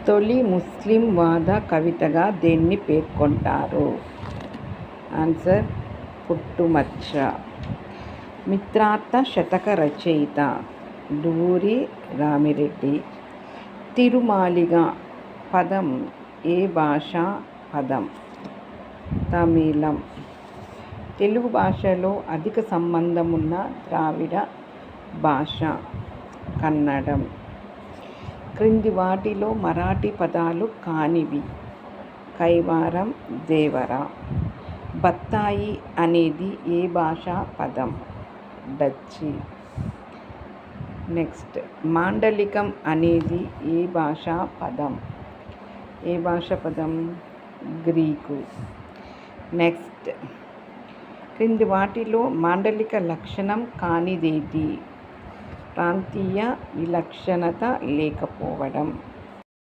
తొలి ముస్లిం వాద కవితగా దేన్ని పేర్కొంటారు? ఆన్సర్ పుట్టుమచ్చ. మిత్రార్థ శతక రచయిత దువ్వూరి రామిరెడ్డి. తిరుమాలిగ పదం ఏ భాషా పదం? తమిళం. తెలుగు భాషలో అధిక సంబంధమున్న ద్రావిడ భాష కన్నడం. క్రింది వాటిలో మరాఠీ పదాలు కానివి? కైవారం, దేవర. బత్తాయి అనేది ఏ భాషా పదం? డచ్చి. నెక్స్ట్, మాండలికం అనేది ఏ భాషా పదం? ఏ భాషా పదం? గ్రీకు. నెక్స్ట్, క్రింది వాటిలో మాండలిక లక్షణం కానిదేది? ప్రాంతీయ విలక్షణత లేకపోవడం.